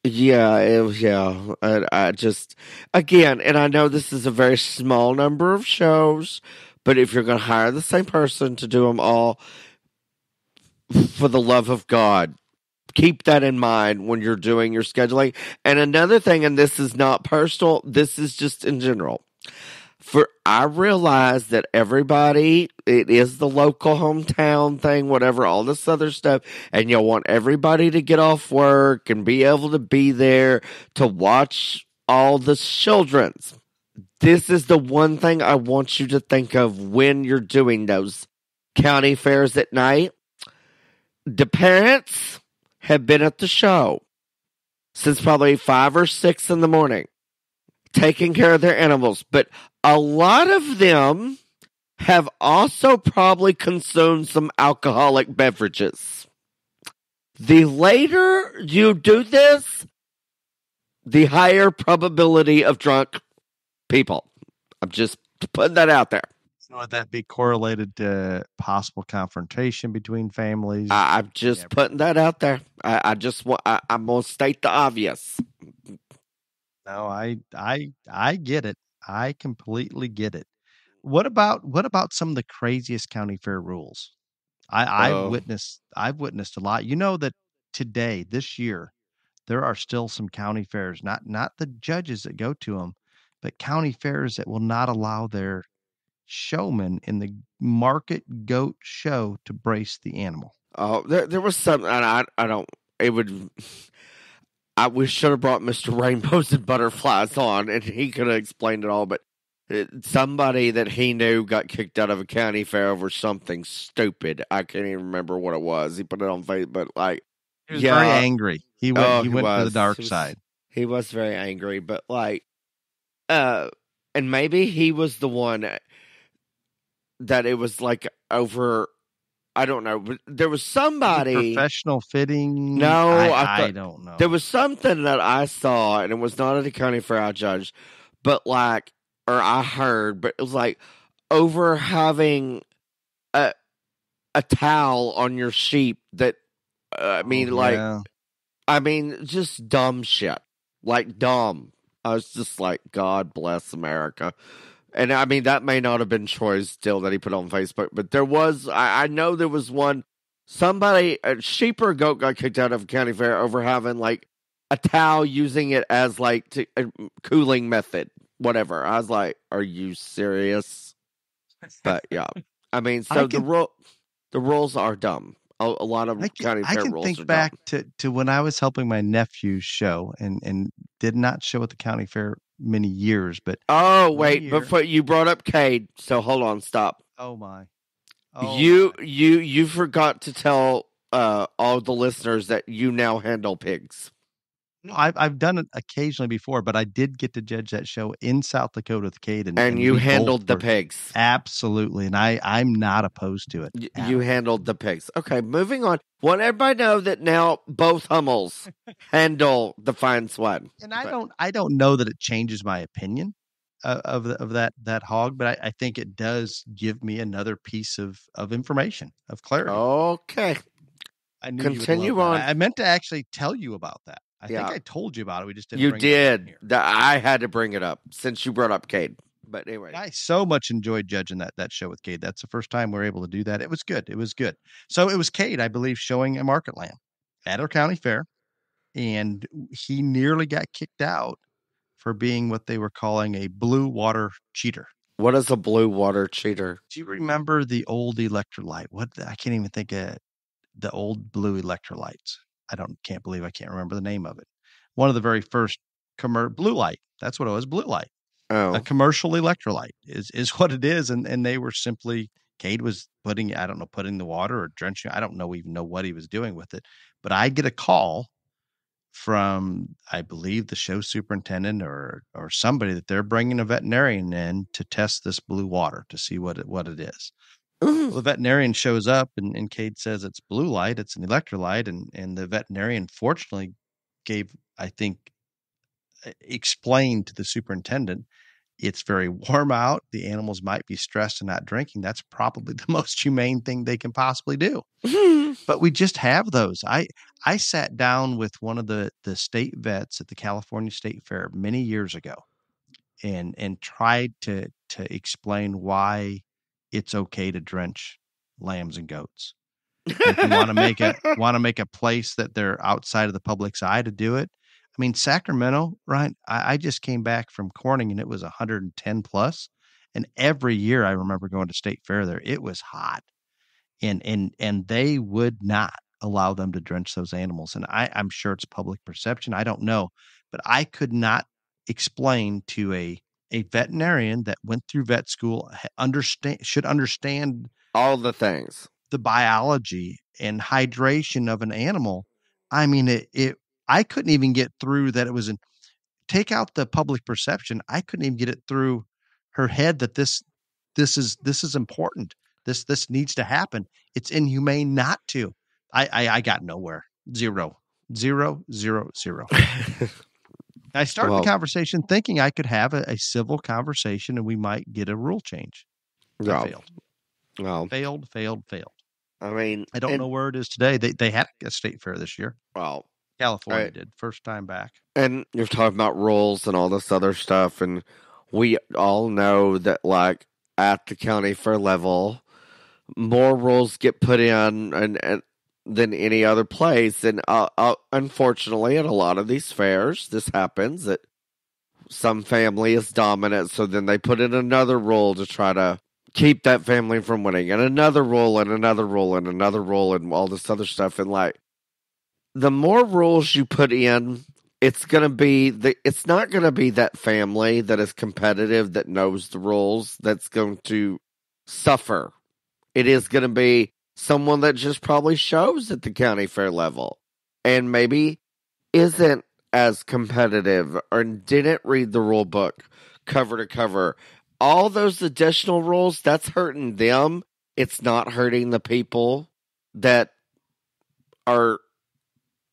Yeah, yeah. I just, again, and I know this is a very small number of shows, but if you're going to hire the same person to do them all, for the love of God, keep that in mind when you're doing your scheduling. And another thing, and this is not personal, this is just in general. For I realize that everybody, it is the local hometown thing, whatever, all this other stuff, and you'll want everybody to get off work and be able to be there to watch all the children's. This is the one thing I want you to think of when you're doing those county fairs at night. The parents have been at the show since probably 5 or 6 in the morning, taking care of their animals, but a lot of them have also probably consumed some alcoholic beverages. The later you do this, the higher probability of drunk people. I'm just putting that out there. So would that be correlated to possible confrontation between families? I'm just putting that out there. I'm going to state the obvious. No, I get it. I completely get it. What about some of the craziest county fair rules? I've Oh. witnessed a lot. You know that today, this year, there are still some county fairs, not the judges that go to them, but county fairs that will not allow their showman in the market goat show to brace the animal. Oh, there was something, and I don't, it would, we should have brought Mr. Rainbows and Butterflies on, and he could have explained it all, but somebody that he knew got kicked out of a county fair over something stupid. I can't even remember what it was. He put it on Facebook, like, He was very angry. He went to the dark side. He was very angry, but like, and maybe he was the one that it was like over. I don't know, but there was somebody professional fitting. No, I don't know. There was something that I saw, and it was not at the county fair I judged, but like, or I heard, but it was like over having a towel on your sheep that, just dumb shit, like dumb. I was just like, God bless America. And I mean, that may not have been Troy's still that he put on Facebook, but there was, I know there was one, somebody, a sheep or a goat got kicked out of a county fair over having like a towel, using it as like a cooling method, whatever. I was like, are you serious? But yeah, I mean, so the rules are dumb. A lot of county fair rules are dumb. I can think back to when I was helping my nephew's show and did not show at the county fair many years, but before you brought up Cade, so hold on, stop. Oh my. You forgot to tell all the listeners that you now handle pigs. No, I've done it occasionally before, but I did get to judge that show in South Dakota with Cade, and you handled the pigs. Absolutely, and I'm not opposed to it. You handled the pigs. Okay, moving on. Want everybody know that now both Hummels handle the fine swine. And I don't know that it changes my opinion of that hog, but I think it does give me another piece of information, of clarity. Okay. I knew Continue on. I meant to actually tell you about that. I think I told you about it. We just didn't. You did. I had to bring it up since you brought up Cade. But anyway, I so much enjoyed judging that show with Cade. That's the first time we were able to do that. It was good. It was good. So it was Cade, I believe, showing a market lamb at our county fair, and he nearly got kicked out for being what they were calling a blue water cheater. What is a blue water cheater? Do you remember the old electrolyte? I can't even think of the old blue electrolytes. Can't believe I can't remember the name of it. One of the very first blue light. That's what it was. Blue light. Oh. A commercial electrolyte is what it is. And they were simply, Cade was putting the water or drenching. I don't even know what he was doing with it, but I get a call from, I believe, the show superintendent or somebody that they're bringing a veterinarian in to test this blue water to see what it is. Well, the veterinarian shows up and Cade says it's blue light, it's an electrolyte, and the veterinarian fortunately gave, I think, explained to the superintendent, it's very warm out. The animals might be stressed and not drinking. That's probably the most humane thing they can possibly do. But we just have those. I sat down with one of the state vets at the California State Fair many years ago and tried to explain why it's okay to drench lambs and goats. If you want to make a place that they're outside of the public's eye to do it. I mean, Sacramento, right? I just came back from Corning and it was 110 plus. And every year I remember going to State Fair there, it was hot. And they would not allow them to drench those animals. And I'm sure it's public perception. I don't know. But I could not explain to a veterinarian that went through vet school, should understand all the things, the biology and hydration of an animal. I mean, I couldn't even get through that. It was take out the public perception. I couldn't even get it through her head that this is important. This needs to happen. It's inhumane not to. I got nowhere. Zero. I started the conversation thinking I could have a civil conversation and we might get a rule change. No. I failed. Well, failed. I mean, I don't know where it is today. They had a state fair this year. Well, California did. First time back. And you're talking about rules and all this other stuff. And we all know that, like, at the county fair level, more rules get put in and than any other place. And unfortunately, at a lot of these fairs, this happens that some family is dominant. So then they put in another rule to try to keep that family from winning, and another rule and another rule and another rule and all this other stuff. And like, the more rules you put in, it's not going to be that family that is competitive, that knows the rules, that's going to suffer. It is going to be someone that just probably shows at the county fair level and maybe isn't as competitive or didn't read the rule book cover to cover. All those additional rules, that's hurting them. It's not hurting the people that are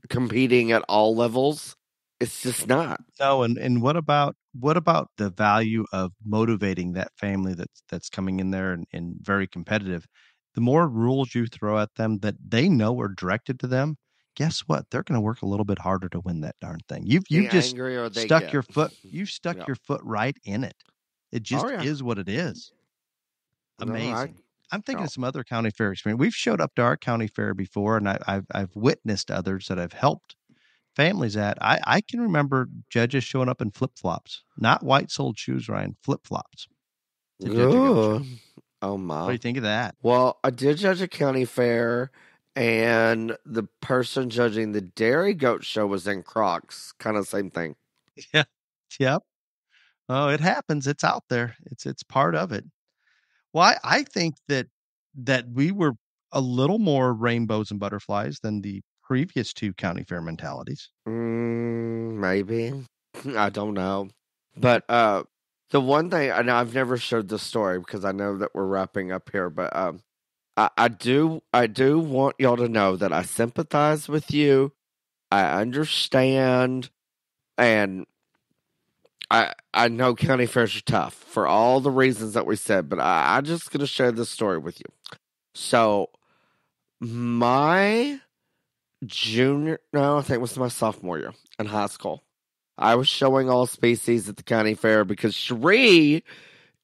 competing at all levels. It's just not. No, and what about the value of motivating that family that's coming in there and very competitive? The more rules you throw at them that they know are directed to them, guess what? They're going to work a little bit harder to win that darn thing. You've just stuck your foot. You stuck your foot right in it. It just is what it is. Amazing. I'm thinking of some other county fair experience. We've showed up to our county fair before, and I've witnessed others that I've helped families at. I can remember judges showing up in flip flops, not white-soled shoes, Ryan, flip flops. Oh my! What do you think of that? Well, I did judge a county fair, and the person judging the dairy goat show was in Crocs. Kind of same thing. Yeah. Yep. Oh, it happens. It's out there. It's part of it. Well, I think that we were a little more rainbows and butterflies than the previous two county fair mentalities. Maybe. I don't know. But the one thing, and I've never showed this story because I know that we're wrapping up here, but I do want y'all to know that I sympathize with you. I understand, and I know county fairs are tough for all the reasons that we said, but I'm just going to share this story with you. So, I think it was my sophomore year in high school. I was showing all species at the county fair because Cherie,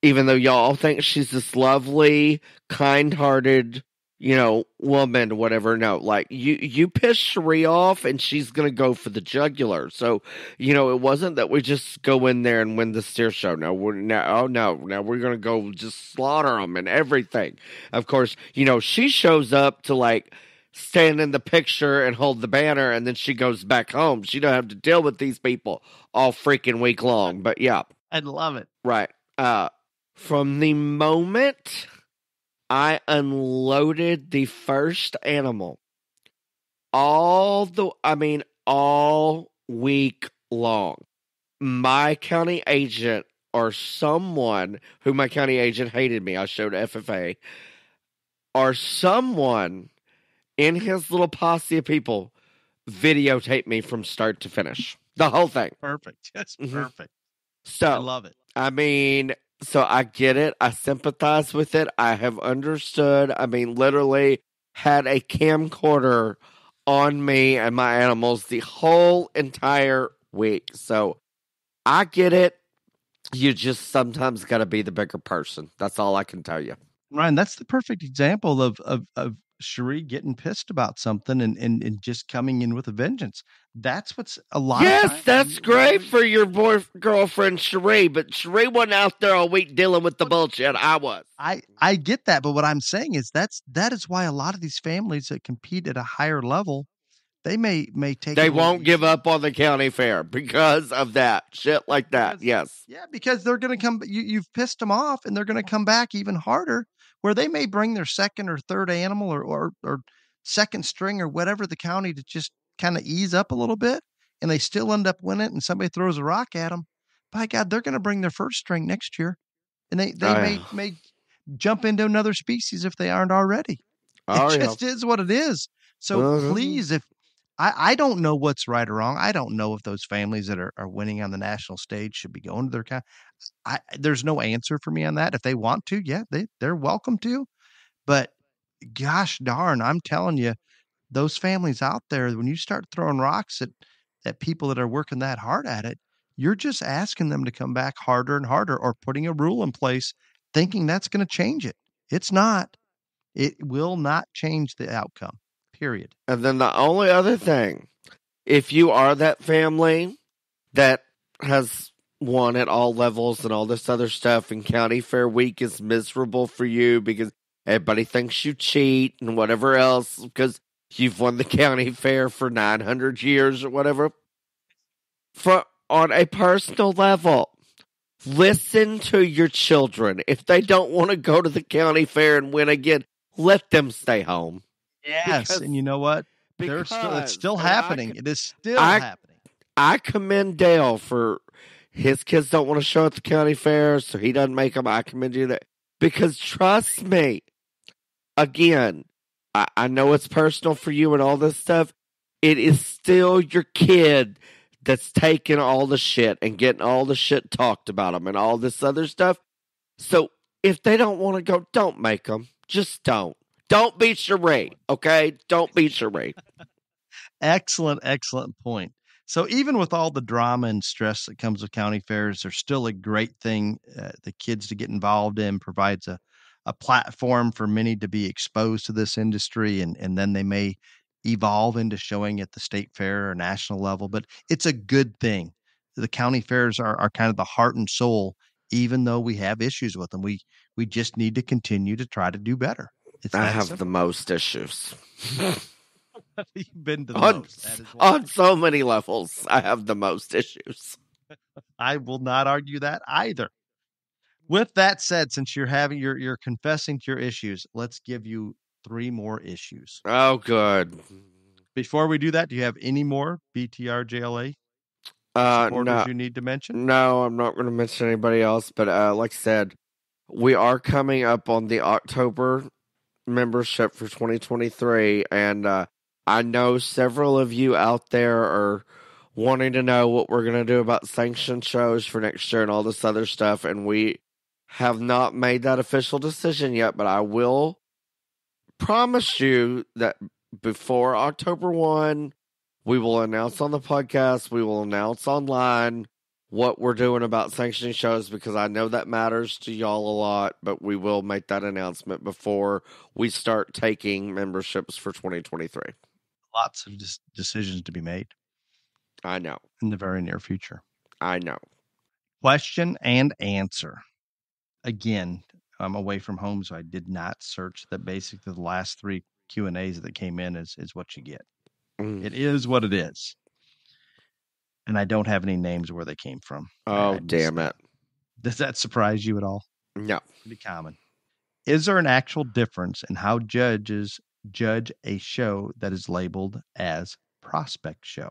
even though y'all think she's this lovely, kind-hearted, woman, whatever. No, like you piss Cherie off and she's going to go for the jugular. So, it wasn't that we just go in there and win the steer show. No, now we're going to go just slaughter them and everything. Of course, she shows up to like stand in the picture and hold the banner, and then she goes back home. She don't have to deal with these people all freaking week long. But yeah. I'd love it. Right. From the moment I unloaded the first animal, all week long. My county agent or someone who my county agent hated me, I showed FFA, or someone in his little posse of people videotape me from start to finish. The whole thing. Perfect. That's Mhm. perfect. So I love it. I mean, so I get it. I sympathize with it. I have understood. I mean, literally had a camcorder on me and my animals the whole entire week. So I get it. You just sometimes got to be the bigger person. That's all I can tell you. Ryan, that's the perfect example of Cherie getting pissed about something and just coming in with a vengeance. That's what's a lot of Yes, times. that's great for your girlfriend Cherie, but Cherie wasn't out there all week dealing with the bullshit. I was. I get that, but what I'm saying is that is why a lot of these families that compete at a higher level, they may take They it a little won't give easier. up on the county fair because of that shit like that. Because- Yes. Yeah, because they're going to come. You've pissed them off, and they're going to come back even harder. Where they may bring their second or third animal or second string or whatever the county to just kind of ease up a little bit, and they still end up winning. And somebody throws a rock at them. By God, they're going to bring their first string next year, and they may jump into another species if they aren't already. Oh, It yeah. just is what it is. So please, if I don't know what's right or wrong. I don't know if those families that are winning on the national stage should be going to their county. There's no answer for me on that. If they want to, yeah, they're welcome to. But gosh darn, I'm telling you, those families out there, when you start throwing rocks at people that are working that hard at it, you're just asking them to come back harder and harder, or putting a rule in place thinking that's going to change it. It's not. It will not change the outcome. Period. And then the only other thing, if you are that family that has won at all levels and all this other stuff, and county fair week is miserable for you because everybody thinks you cheat and whatever else because you've won the county fair for 900 years or whatever. On a personal level, listen to your children. If they don't want to go to the county fair and win again, let them stay home. Yes, and you know what? It's still happening. It is still happening. I commend Dale for his kids don't want to show at the county fair, so he doesn't make them. I commend you that because trust me, again, I know it's personal for you and all this stuff. It is still your kid that's taking all the shit and getting all the shit talked about them and all this other stuff. So if they don't want to go, don't make them. Just don't. Don't be Cherie, okay? Don't be Cherie. Excellent point. So even with all the drama and stress that comes with county fairs, there's still a great thing the kids to get involved in, provides a platform for many to be exposed to this industry, and then they may evolve into showing at the state fair or national level. But it's a good thing. The county fairs are kind of the heart and soul, even though we have issues with them. We just need to continue to try to do better. I have the most issues. You've been to the most. That is on so many levels, I have the most issues. I will not argue that either. With that said, since you're confessing to your issues, let's give you 3 more issues. Oh, good. Before we do that, do you have any more BTRJLA supporters you need to mention? No, I'm not going to mention anybody else. But like I said, we are coming up on the October membership for 2023, and I know several of you out there are wanting to know what we're going to do about sanctioned shows for next year and all this other stuff, and we have not made that official decision yet, but I will promise you that before October 1, we will announce on the podcast, we will announce online what we're doing about sanctioning shows, because I know that matters to y'all a lot, but we will make that announcement before we start taking memberships for 2023. Lots of decisions to be made. I know. In the very near future. I know. Question and answer. Again, I'm away from home, so I did not search that. Basically, the last 3 Q&As that came in is what you get. It is what it is. And I don't have any names where they came from. Oh, damn it. Does that surprise you at all? No. Pretty common. Is there an actual difference in how judges judge a show that is labeled as prospect show?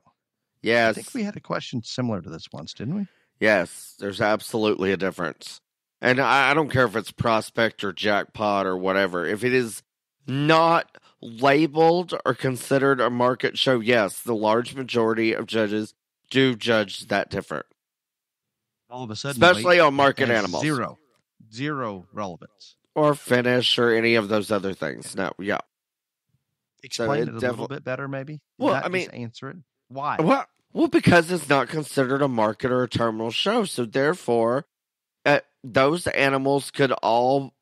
Yes. I think we had a question similar to this once, didn't we? Yes, there's absolutely a difference. And I don't care if it's prospect or jackpot or whatever. If it is not labeled or considered a market show, yes, the large majority of judges do judge that different. All of a sudden, especially weight on market has animals. Zero relevance. Or finish or any of those other things. No, yeah. Explain it a little bit better, maybe? Well, Not I mean, just answer it. Why? Well, because it's not considered a market or a terminal show. So therefore, those animals could all...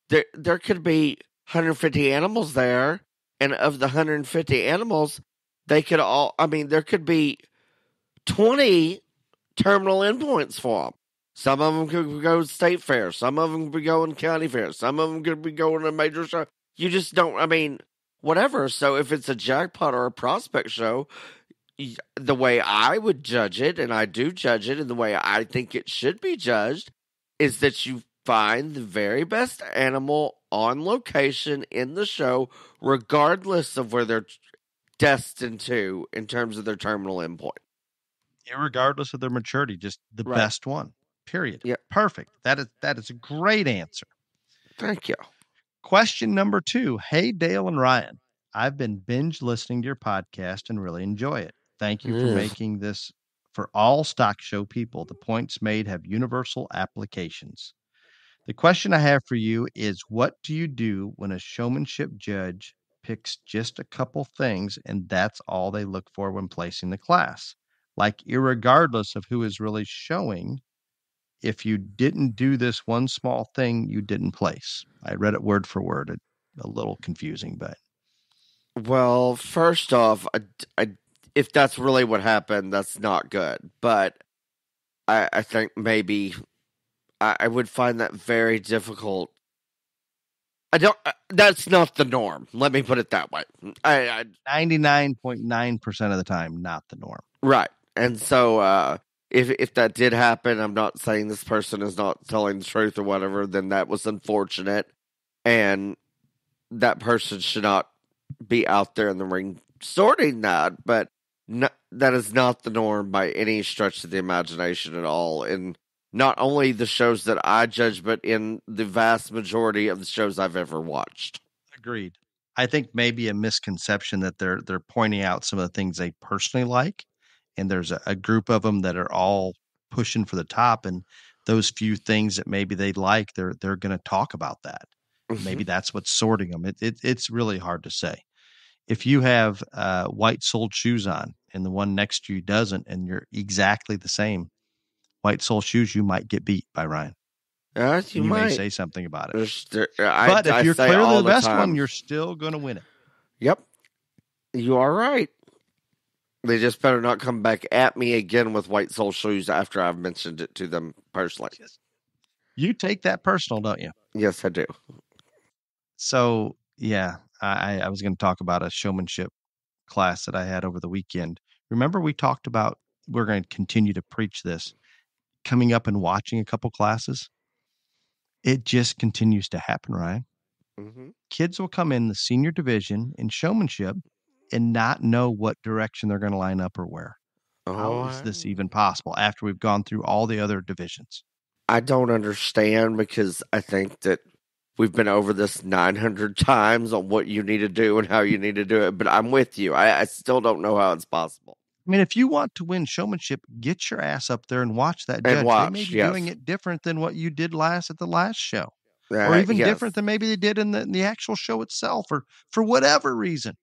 There could be 150 animals there, and of the 150 animals, they could all... I mean, there could be 20 terminal endpoints for them. Some of them could go to state fair. Some of them could be going county fair. Some of them could be going to a major show. You just don't... I mean, whatever. So if it's a jackpot or a prospect show, the way I would judge it, and I do judge it, and the way I think it should be judged, is that you find the very best animal on location in the show, regardless of where they're destined to in terms of their terminal endpoint. Irregardless of their maturity, just the best one. Period. Yep. Perfect. That is a great answer. Thank you. Question number 2. Hey, Dale and Ryan. I've been binge listening to your podcast and really enjoy it. Thank you for making this for all stock show people. The points made have universal applications. The question I have for you is, what do you do when a showmanship judge picks just a couple things and that's all they look for when placing the class? Like, irregardless of who is really showing, if you didn't do this one small thing, you didn't place. I read it word for word. A little confusing, but... Well, first off, if that's really what happened, that's not good. But I think maybe I would find that very difficult. That's not the norm. Let me put it that way. 99.9% of the time, not the norm. Right. And so if that did happen, I'm not saying this person is not telling the truth or whatever, then that was unfortunate. And that person should not be out there in the ring sorting that. But that is not the norm by any stretch of the imagination at all. And not only the shows that I judge, but in the vast majority of the shows I've ever watched. Agreed. I think maybe a misconception that they're pointing out some of the things they personally like, and there's a group of them that are all pushing for the top, and those few things that maybe they like, they're going to talk about that. Maybe that's what's sorting them. It's really hard to say. If you have white-soled shoes on and the one next to you doesn't, and you're exactly the same white-soled shoes, you might get beat by Ryan. You may say something about it. But if you're clearly the best one, you're still going to win it. Yep. You are right. They just better not come back at me again with white-soled shoes after I've mentioned it to them personally. You take that personal, don't you? Yes, I do. So, yeah, I was going to talk about a showmanship class that I had over the weekend. Remember, we talked about we're going to continue to preach this, coming up and watching a couple classes. It just continues to happen, Ryan. Mm-hmm. Kids will come in the senior division in showmanship and not know what direction they're going to line up or where. How is this even possible after we've gone through all the other divisions? I don't understand, because I think that we've been over this 900 times on what you need to do and how you need to do it, but I'm with you. I still don't know how it's possible. I mean, if you want to win showmanship, get your ass up there and watch that judge. They may be doing it different than what you did at the last show. Or even different than maybe they did in the actual show itself, or for whatever reason.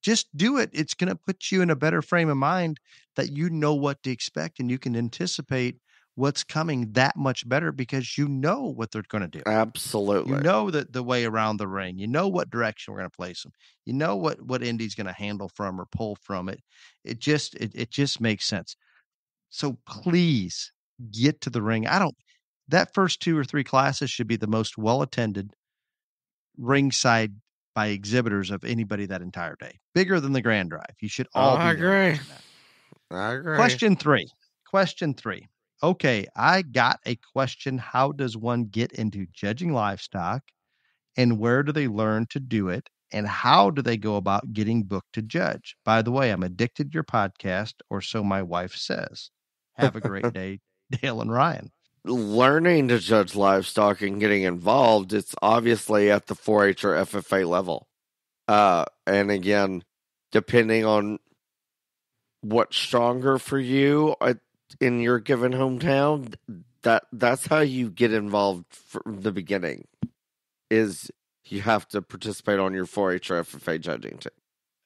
Just do it. It's going to put you in a better frame of mind that you know what to expect and you can anticipate what's coming that much better because you know what they're going to do. Absolutely. You know the way around the ring. You know what direction we're going to place them. You know what Indy's going to handle from or pull from it. It just makes sense. So please get to the ring. That first 2 or 3 classes should be the most well-attended ringside by exhibitors of anybody that entire day. Bigger than the Grand Drive. You should all be I agree. Question three. Okay, I got a question. How does one get into judging livestock, and where do they learn to do it? And how do they go about getting booked to judge? By the way, I'm addicted to your podcast, or so my wife says. Have a great day, Dale and Ryan. Learning to judge livestock and getting involved, it's obviously at the 4-H or FFA level. And again, depending on what's stronger for you in your given hometown, that's how you get involved from the beginning, is you have to participate on your 4-H or FFA judging team.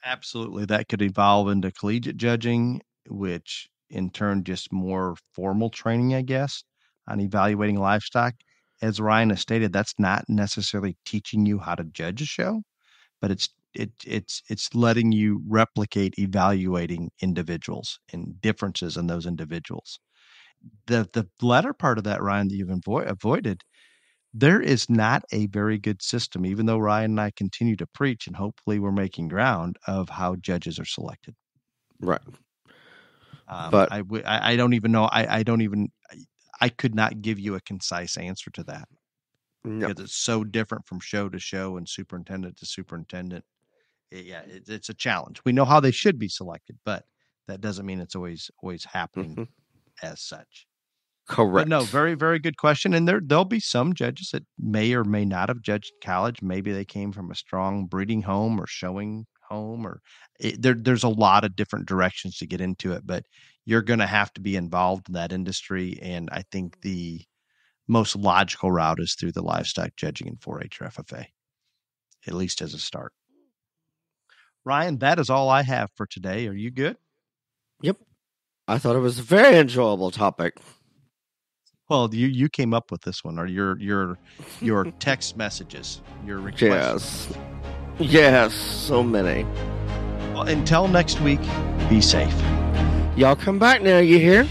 Absolutely. That could evolve into collegiate judging, which in turn just more formal training, I guess, on evaluating livestock. As Ryan has stated, that's not necessarily teaching you how to judge a show, but it's letting you replicate evaluating individuals and differences in those individuals. The latter part of that, Ryan, that you've avoided, there is not a very good system, even though Ryan and I continue to preach, and hopefully we're making ground of how judges are selected. Right. But I don't even know. I could not give you a concise answer to that. No. Because it's so different from show to show and superintendent to superintendent. It's a challenge. We know how they should be selected, but that doesn't mean it's always happening as such. Correct. But no, very, very good question. And there'll be some judges that may or may not have judged college. Maybe they came from a strong breeding home or showing home, or there's a lot of different directions to get into it. But you're going to have to be involved in that industry. And I think the most logical route is through the livestock judging in 4-H or FFA, at least as a start. Ryan, that is all I have for today. Are you good? Yep. I thought it was a very enjoyable topic. Well, you came up with this one, or your text messages, your requests. Yes, so many. Well, until next week, be safe. Y'all come back now, you hear?